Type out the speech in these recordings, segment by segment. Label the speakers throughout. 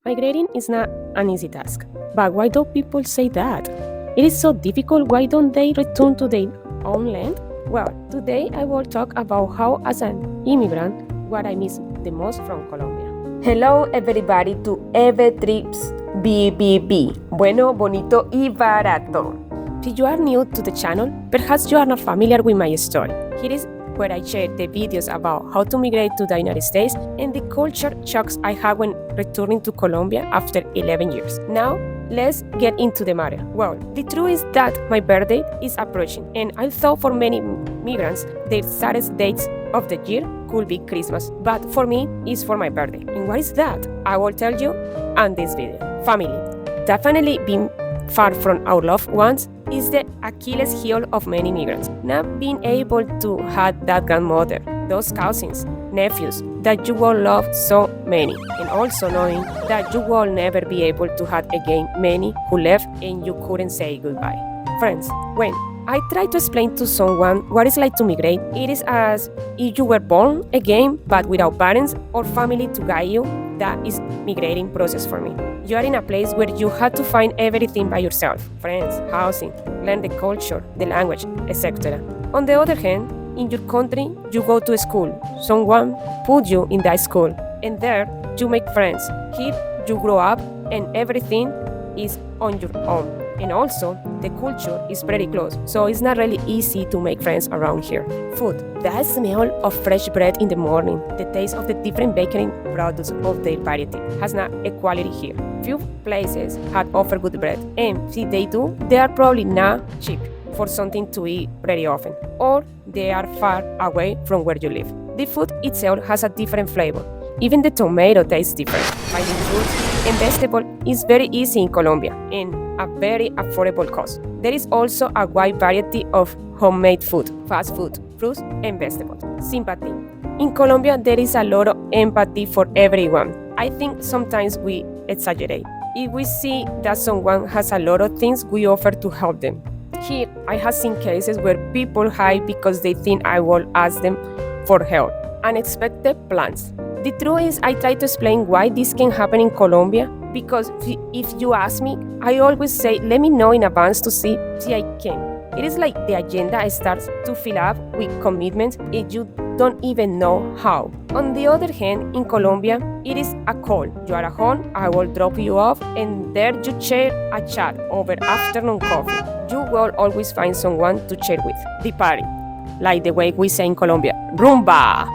Speaker 1: Migrating is not an easy task. But why do people say that? It is so difficult, why don't they return to their own land? Well, today I will talk about how, as an immigrant, what I miss the most from Colombia.
Speaker 2: Hello everybody to Eve Trips BBB. Bueno, bonito y barato.
Speaker 1: If you are new to the channel, perhaps you are not familiar with my story. Here is where I share the videos about how to migrate to the United States and the culture shocks I had when returning to Colombia after 11 years. Now, let's get into the matter. Well, the truth is that my birthday is approaching, and I thought for many migrants, their saddest dates of the year could be Christmas, but for me, it's for my birthday. And what is that? I will tell you on this video. Family. Definitely being far from our loved ones is the Achilles heel of many migrants. Not being able to have that grandmother, those cousins, nephews that you will love so many, and also knowing that you will never be able to have again many who left and you couldn't say goodbye. Friends, when I try to explain to someone what it's like to migrate, it is as if you were born again but without parents or family to guide you. That is migrating process for me. You are in a place where you have to find everything by yourself: friends, housing, learn the culture, the language, etc. On the other hand, in your country, you go to school. Someone put you in that school, and there you make friends. Here you grow up and everything is on your own. And also, the culture is pretty close, so it's not really easy to make friends around here. Food. The smell of fresh bread in the morning, the taste of the different bakery products of their variety has not equality here. Few places had offer good bread, and if they do, they are probably not cheap for something to eat very often, or they are far away from where you live. The food itself has a different flavor. Even the tomato tastes different. Finding fruits and vegetables is very easy in Colombia and a very affordable cost. There is also a wide variety of homemade food, fast food, fruits, and vegetables. Sympathy. In Colombia, there is a lot of empathy for everyone. I think sometimes we exaggerate. If we see that someone has a lot of things, we offer to help them. Here, I have seen cases where people hide because they think I will ask them for help. Unexpected plans. The truth is, I try to explain why this can happen in Colombia, because if you ask me, I always say, let me know in advance to see if I can. It is like the agenda starts to fill up with commitments and you don't even know how. On the other hand, in Colombia, it is a call. You are at home, I will drop you off, and there you share a chat over afternoon coffee. You will always find someone to share with. The party, like the way we say in Colombia, rumba.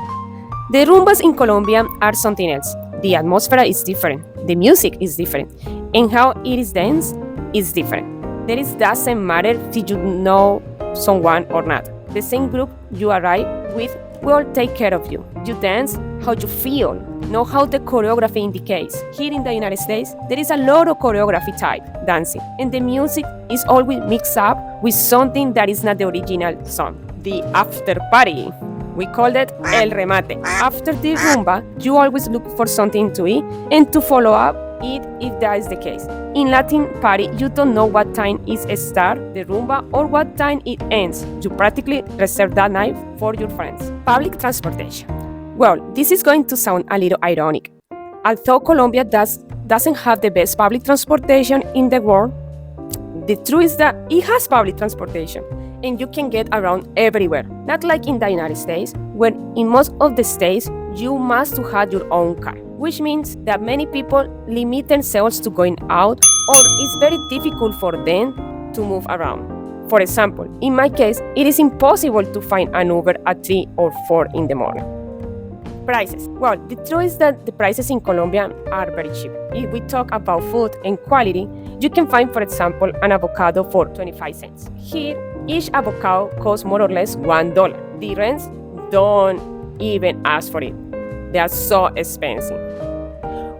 Speaker 1: The rumbas in Colombia are something else. The atmosphere is different, the music is different, and how it is danced is different. Doesn't matter if you know someone or not. The same group you arrive with will take care of you. You dance how you feel, know how the choreography indicates. Here in the United States, there is a lot of choreography type dancing, and the music is always mixed up with something that is not the original song. The after party. We call it el remate. After the rumba, you always look for something to eat and to follow up it if that is the case. In Latin party, you don't know what time is start the rumba or what time it ends. You practically reserve that night for your friends. Public transportation. Well, this is going to sound a little ironic. Although Colombia doesn't have the best public transportation in the world, the truth is that it has public transportation, and you can get around everywhere. Not like in the United States, where in most of the states, you must have your own car, which means that many people limit themselves to going out, or it's very difficult for them to move around. For example, in my case, it is impossible to find an Uber at 3 or 4 in the morning. Prices. Well, the truth is that the prices in Colombia are very cheap. If we talk about food and quality, you can find, for example, an avocado for 25 cents. Here, each avocado costs more or less $1. The rents don't even ask for it. They are so expensive.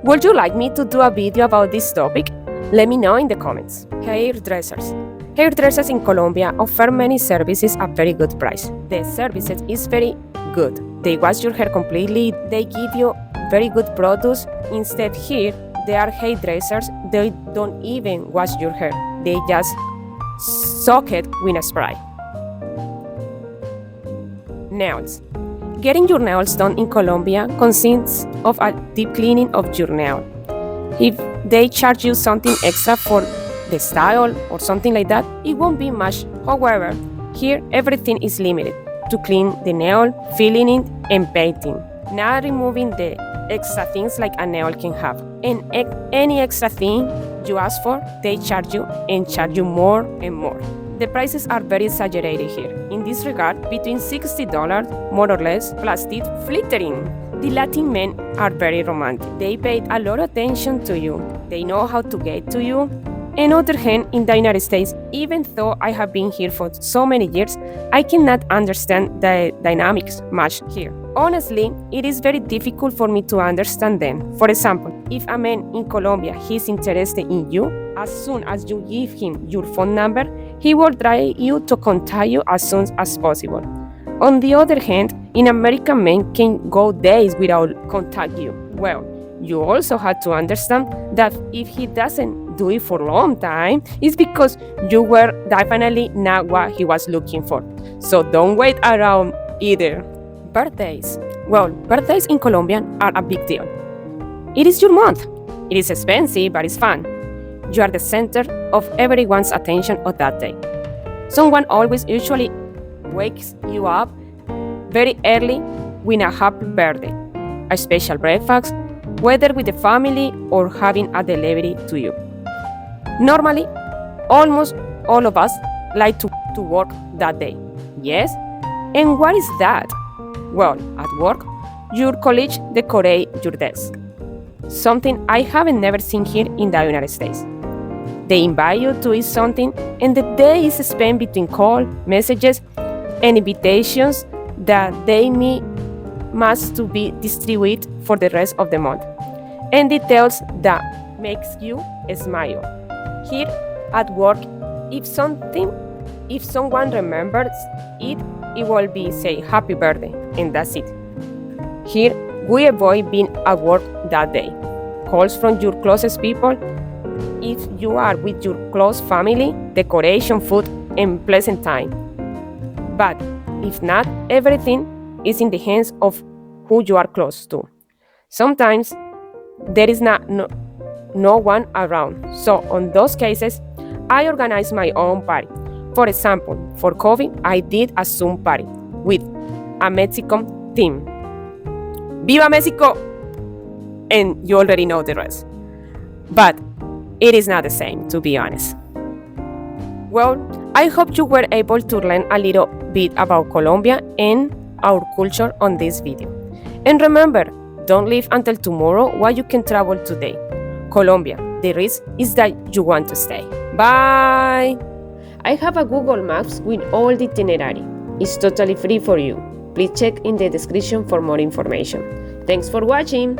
Speaker 1: Would you like me to do a video about this topic? Let me know in the comments. Hairdressers. Hairdressers in Colombia offer many services at very good price. The services is very good. They wash your hair completely. They give you very good products. Instead here, there are hairdressers. They don't even wash your hair. They just soak it with a spray. Nails. Getting your nails done in Colombia consists of a deep cleaning of your nail. If they charge you something extra for the style or something like that, it won't be much. However, here everything is limited to clean the nail, filling it, and painting. Not removing the extra things like a nail can have. And any extra thing you ask for, they charge you and charge you more and more. The prices are very exaggerated here. In this regard, between $60 more or less, plus teeth flittering. The Latin men are very romantic. They paid a lot of attention to you. They know how to get to you. On other hand, in the United States, even though I have been here for so many years, I cannot understand the dynamics much here. Honestly, it is very difficult for me to understand them. For example, if a man in Colombia is interested in you, as soon as you give him your phone number, he will try you to contact you as soon as possible. On the other hand, an American man can go days without contact you. Well, you also have to understand that if he doesn't do it for a long time, it's because you were definitely not what he was looking for. So don't wait around either. Birthdays. Well, birthdays in Colombia are a big deal. It is your month. It is expensive, but it's fun. You are the center of everyone's attention on that day. Someone always usually wakes you up very early with a happy birthday, a special breakfast, whether with the family or having a delivery to you. Normally, almost all of us like to work that day. Yes? And what is that? Well, at work, your colleagues decorate your desk. Something I haven't never seen here in the United States. They invite you to eat something, and the day is spent between calls, messages, and invitations that they must to be distributed for the rest of the month, and details that makes you smile. Here at work, if someone remembers it, it will be say happy birthday, and that's it. Here, we avoid being at work that day. Calls from your closest people, if you are with your close family, decoration, food, and pleasant time. But if not, everything is in the hands of who you are close to. Sometimes there is no one around. So on those cases, I organize my own party. For example, for COVID, I did a Zoom party with a Mexican theme. Viva Mexico! And you already know the rest. But it is not the same, to be honest. Well, I hope you were able to learn a little bit about Colombia and our culture on this video. And remember, don't leave until tomorrow while you can travel today. Colombia, the risk is that you want to stay. Bye! I have a Google Maps with all the itinerary. It's totally free for you. Please check in the description for more information. Thanks for watching!